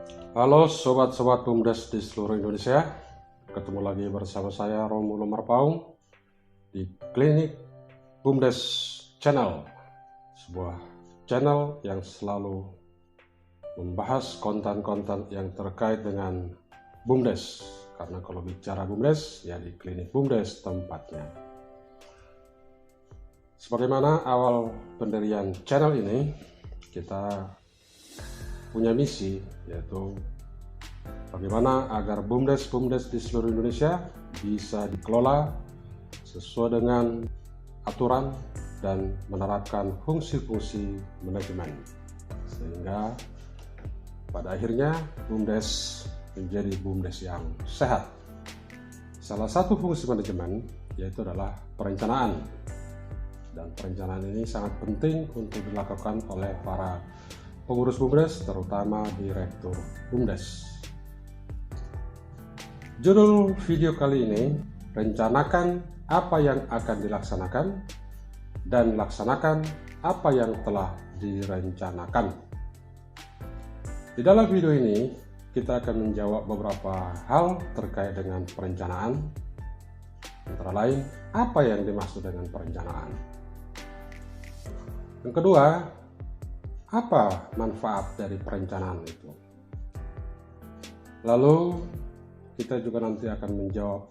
Halo sobat-sobat BUMDes di seluruh Indonesia, ketemu lagi bersama saya Romulo Marpaung di Klinik BUMDes Channel, sebuah channel yang selalu membahas konten-konten yang terkait dengan BUMDes, karena kalau bicara BUMDes ya di Klinik BUMDes tempatnya. Sebagaimana awal pendirian channel ini, kita punya misi, yaitu bagaimana agar BUMDes di seluruh Indonesia bisa dikelola sesuai dengan aturan dan menerapkan fungsi-fungsi manajemen, sehingga pada akhirnya BUMDes menjadi BUMDes yang sehat. Salah satu fungsi manajemen yaitu adalah perencanaan, dan perencanaan ini sangat penting untuk dilakukan oleh para pengurus BUMDes, terutama Direktur BUMDes. Judul video kali ini, rencanakan apa yang akan dilaksanakan dan laksanakan apa yang telah direncanakan. Di dalam video ini, kita akan menjawab beberapa hal terkait dengan perencanaan, antara lain apa yang dimaksud dengan perencanaan. Yang kedua, apa manfaat dari perencanaan itu? Lalu kita juga nanti akan menjawab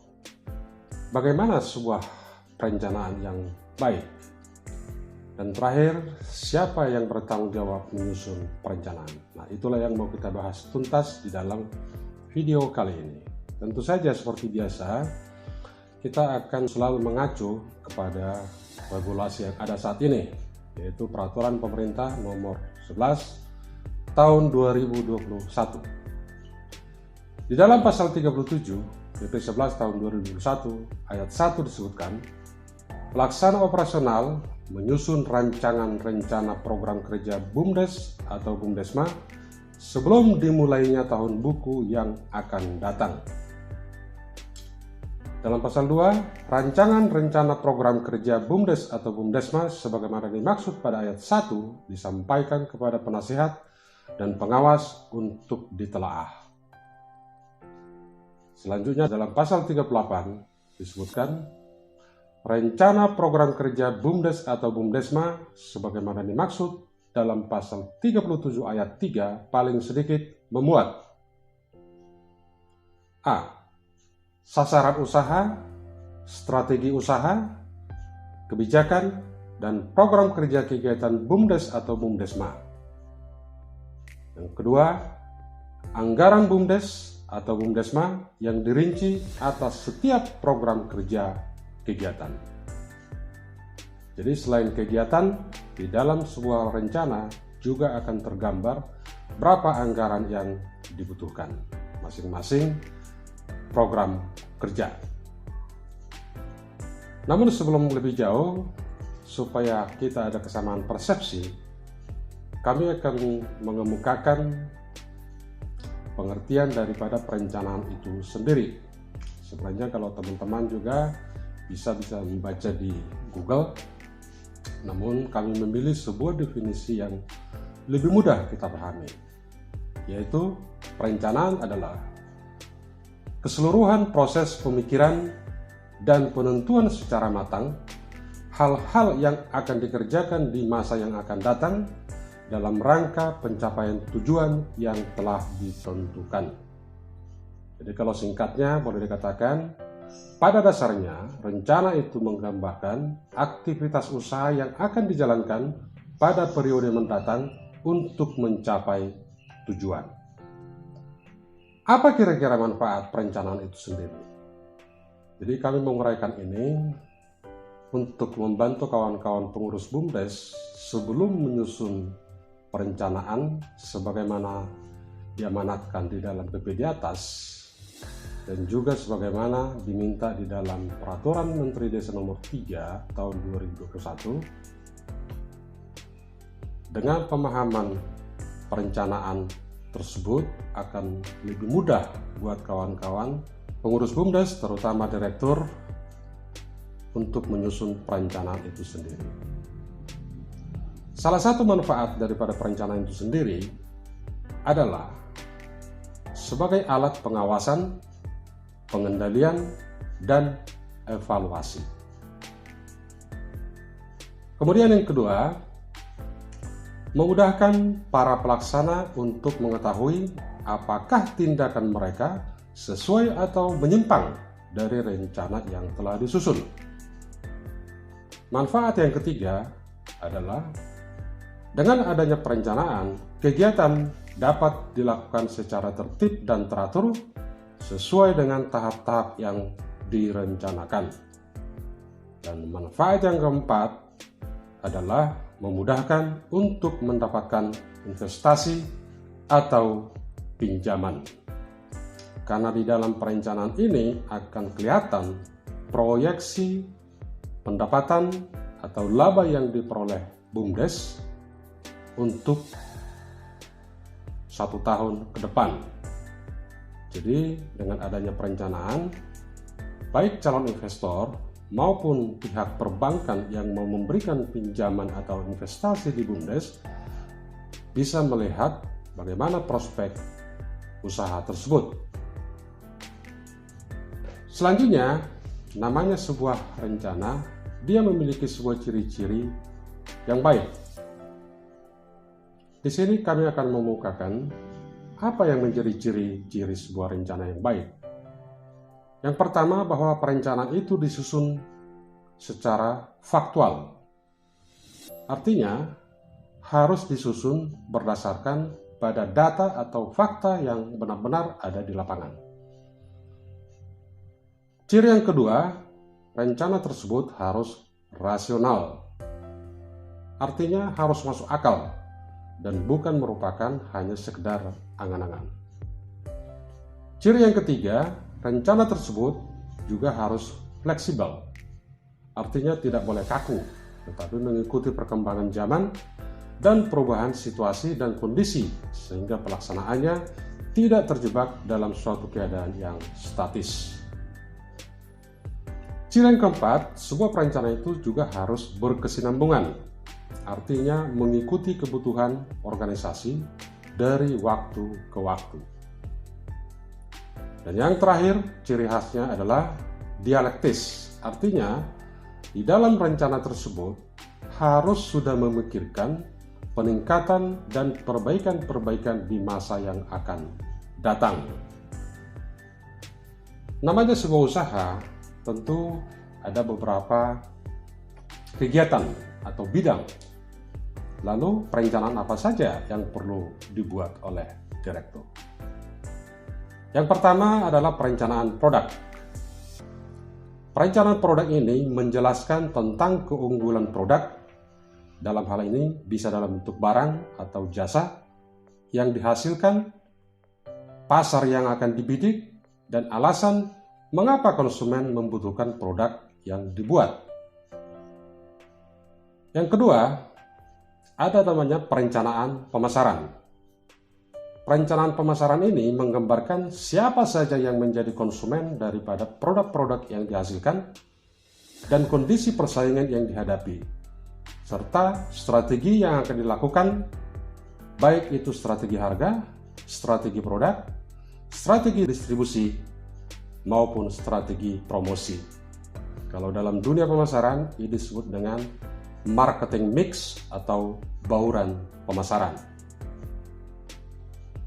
bagaimana sebuah perencanaan yang baik. Dan terakhir, siapa yang bertanggung jawab menyusun perencanaan? Nah, itulah yang mau kita bahas tuntas di dalam video kali ini. Tentu saja seperti biasa, kita akan selalu mengacu kepada regulasi yang ada saat ini, yaitu Peraturan Pemerintah Nomor 11 Tahun 2021. Di dalam pasal 37 PP 11 Tahun 2021 ayat 1 disebutkan, pelaksana operasional menyusun rancangan rencana program kerja BUMDes atau BUMDesma sebelum dimulainya tahun buku yang akan datang. Dalam pasal 2, rancangan rencana program kerja BUMDes atau BUMDesma sebagaimana dimaksud pada ayat 1 disampaikan kepada penasihat dan pengawas untuk ditelaah. Selanjutnya dalam pasal 38 disebutkan, rencana program kerja BUMDes atau BUMDesma sebagaimana dimaksud dalam pasal 37 ayat 3 paling sedikit memuat A. Sasaran usaha, strategi usaha, kebijakan, dan program kerja kegiatan BUMDes atau BUMDesma. Yang kedua, anggaran BUMDes atau BUMDesma yang dirinci atas setiap program kerja kegiatan. Jadi selain kegiatan, di dalam sebuah rencana juga akan tergambar berapa anggaran yang dibutuhkan masing-masing program kerja. Namun sebelum lebih jauh, supaya kita ada kesamaan persepsi, kami akan mengemukakan pengertian daripada perencanaan itu sendiri. Sebenarnya kalau teman-teman juga bisa membaca di Google, namun kami memilih sebuah definisi yang lebih mudah kita pahami, yaitu perencanaan adalah keseluruhan proses pemikiran dan penentuan secara matang hal-hal yang akan dikerjakan di masa yang akan datang dalam rangka pencapaian tujuan yang telah ditentukan. Jadi kalau singkatnya boleh dikatakan, pada dasarnya rencana itu menggambarkan aktivitas usaha yang akan dijalankan pada periode mendatang untuk mencapai tujuan. Apa kira-kira manfaat perencanaan itu sendiri? Jadi kami menguraikan ini untuk membantu kawan-kawan pengurus BUMDes sebelum menyusun perencanaan sebagaimana diamanatkan di dalam PP di atas dan juga sebagaimana diminta di dalam Peraturan Menteri Desa Nomor 3 Tahun 2021. Dengan pemahaman perencanaan tersebut akan lebih mudah buat kawan-kawan pengurus BUMDes, terutama direktur, untuk menyusun perencanaan itu sendiri. Salah satu manfaat daripada perencanaan itu sendiri adalah sebagai alat pengawasan, pengendalian, dan evaluasi. Kemudian yang kedua, memudahkan para pelaksana untuk mengetahui apakah tindakan mereka sesuai atau menyimpang dari rencana yang telah disusun. Manfaat yang ketiga adalah dengan adanya perencanaan, kegiatan dapat dilakukan secara tertib dan teratur sesuai dengan tahap-tahap yang direncanakan. Dan manfaat yang keempat adalah memudahkan untuk mendapatkan investasi atau pinjaman. Karena di dalam perencanaan ini akan kelihatan proyeksi pendapatan atau laba yang diperoleh BUMDes untuk 1 tahun ke depan. Jadi dengan adanya perencanaan, baik calon investor maupun pihak perbankan yang mau memberikan pinjaman atau investasi di BUMDes bisa melihat bagaimana prospek usaha tersebut. Selanjutnya, namanya sebuah rencana, dia memiliki sebuah ciri-ciri yang baik. Di sini kami akan memukakan apa yang menjadi ciri-ciri sebuah rencana yang baik. Yang pertama, bahwa perencanaan itu disusun secara faktual. Artinya, harus disusun berdasarkan pada data atau fakta yang benar-benar ada di lapangan. Ciri yang kedua, rencana tersebut harus rasional. Artinya harus masuk akal dan bukan merupakan hanya sekedar angan-angan. Ciri yang ketiga, rencana tersebut juga harus fleksibel. Artinya tidak boleh kaku, tetapi mengikuti perkembangan zaman dan perubahan situasi dan kondisi sehingga pelaksanaannya tidak terjebak dalam suatu keadaan yang statis. Ciri yang keempat, sebuah perencanaan itu juga harus berkesinambungan. Artinya mengikuti kebutuhan organisasi dari waktu ke waktu. Dan yang terakhir, ciri khasnya adalah dialektis. Artinya, di dalam rencana tersebut harus sudah memikirkan peningkatan dan perbaikan-perbaikan di masa yang akan datang. Namanya sebuah usaha, tentu ada beberapa kegiatan atau bidang. Lalu perencanaan apa saja yang perlu dibuat oleh direktur? Yang pertama adalah perencanaan produk. Perencanaan produk ini menjelaskan tentang keunggulan produk. Dalam hal ini bisa dalam bentuk barang atau jasa yang dihasilkan, pasar yang akan dibidik, dan alasan mengapa konsumen membutuhkan produk yang dibuat. Yang kedua, ada namanya perencanaan pemasaran. Perencanaan pemasaran ini menggambarkan siapa saja yang menjadi konsumen daripada produk-produk yang dihasilkan dan kondisi persaingan yang dihadapi, serta strategi yang akan dilakukan, baik itu strategi harga, strategi produk, strategi distribusi, maupun strategi promosi. Kalau dalam dunia pemasaran, ini disebut dengan marketing mix atau bauran pemasaran.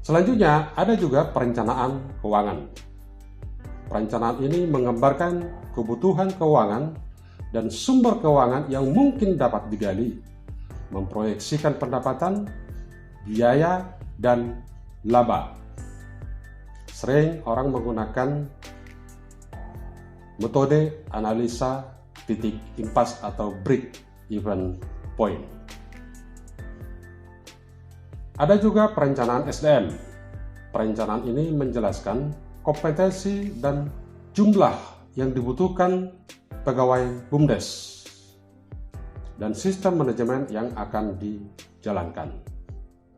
Selanjutnya, ada juga perencanaan keuangan. Perencanaan ini menggambarkan kebutuhan keuangan dan sumber keuangan yang mungkin dapat digali, memproyeksikan pendapatan, biaya, dan laba. Sering orang menggunakan metode analisa titik impas atau break even point. Ada juga perencanaan SDM. Perencanaan ini menjelaskan kompetensi dan jumlah yang dibutuhkan pegawai BUMDes dan sistem manajemen yang akan dijalankan.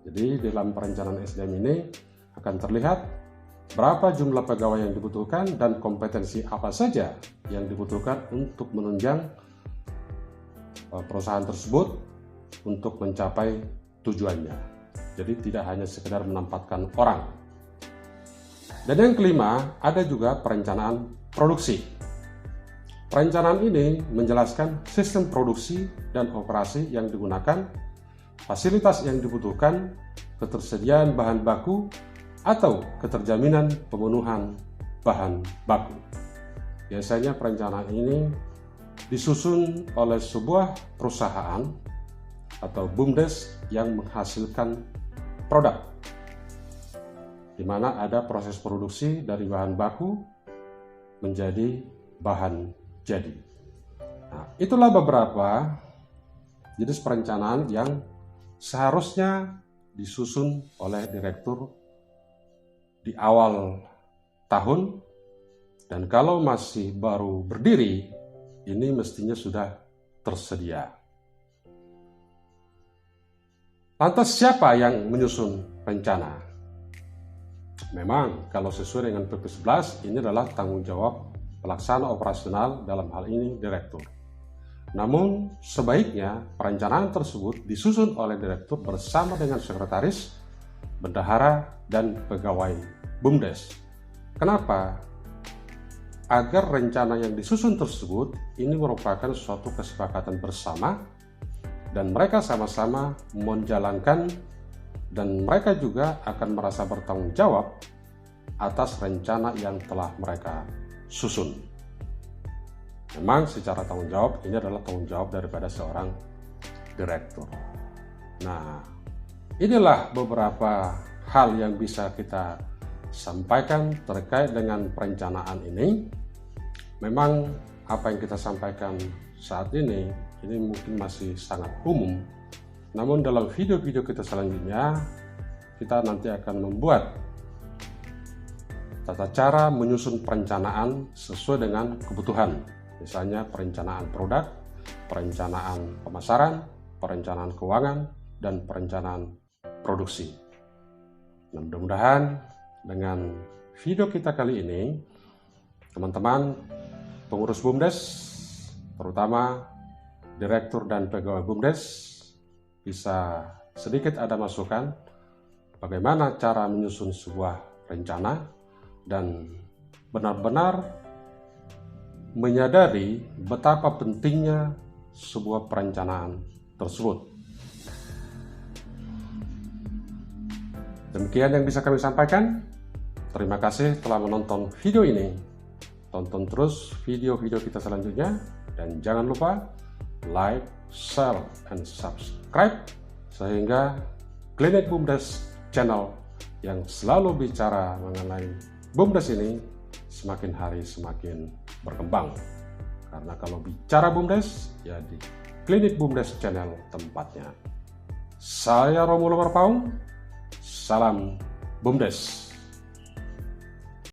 Jadi dalam perencanaan SDM ini akan terlihat berapa jumlah pegawai yang dibutuhkan dan kompetensi apa saja yang dibutuhkan untuk menunjang perusahaan tersebut untuk mencapai tujuannya. Jadi tidak hanya sekedar menempatkan orang. Dan yang kelima, ada juga perencanaan produksi. Perencanaan ini menjelaskan sistem produksi dan operasi yang digunakan, fasilitas yang dibutuhkan, ketersediaan bahan baku, atau keterjaminan pemenuhan bahan baku. Biasanya perencanaan ini disusun oleh sebuah perusahaan atau BUMDes yang menghasilkan produk, di mana ada proses produksi dari bahan baku menjadi bahan jadi. Nah, itulah beberapa jenis perencanaan yang seharusnya disusun oleh direktur di awal tahun, dan kalau masih baru berdiri, ini mestinya sudah tersedia. Lantas siapa yang menyusun rencana? Memang kalau sesuai dengan PP 11, ini adalah tanggung jawab pelaksana operasional, dalam hal ini direktur. Namun sebaiknya perencanaan tersebut disusun oleh direktur bersama dengan sekretaris, bendahara, dan pegawai BUMDes. Kenapa? Agar rencana yang disusun tersebut ini merupakan suatu kesepakatan bersama, dan mereka sama-sama menjalankan, dan mereka juga akan merasa bertanggung jawab atas rencana yang telah mereka susun. Memang secara tanggung jawab, ini adalah tanggung jawab daripada seorang direktur. Nah, inilah beberapa hal yang bisa kita sampaikan terkait dengan perencanaan ini. Memang apa yang kita sampaikan saat ini mungkin masih sangat umum. Namun dalam video-video kita selanjutnya, kita nanti akan membuat tata cara menyusun perencanaan sesuai dengan kebutuhan. Misalnya perencanaan produk, perencanaan pemasaran, perencanaan keuangan, dan perencanaan produksi. Nah, mudah-mudahan dengan video kita kali ini, teman-teman pengurus BUMDes, terutama direktur dan pegawai BUMDes, bisa sedikit ada masukan bagaimana cara menyusun sebuah rencana dan benar-benar menyadari betapa pentingnya sebuah perencanaan tersebut. Demikian yang bisa kami sampaikan. Terima kasih telah menonton video ini. Tonton terus video-video kita selanjutnya, dan jangan lupa like, share, and subscribe sehingga Klinik BUMDes channel yang selalu bicara mengenai BUMDes ini semakin hari semakin berkembang. Karena kalau bicara BUMDes, ya di Klinik BUMDes channel tempatnya. Saya Romulo Marpaung, salam BUMDes.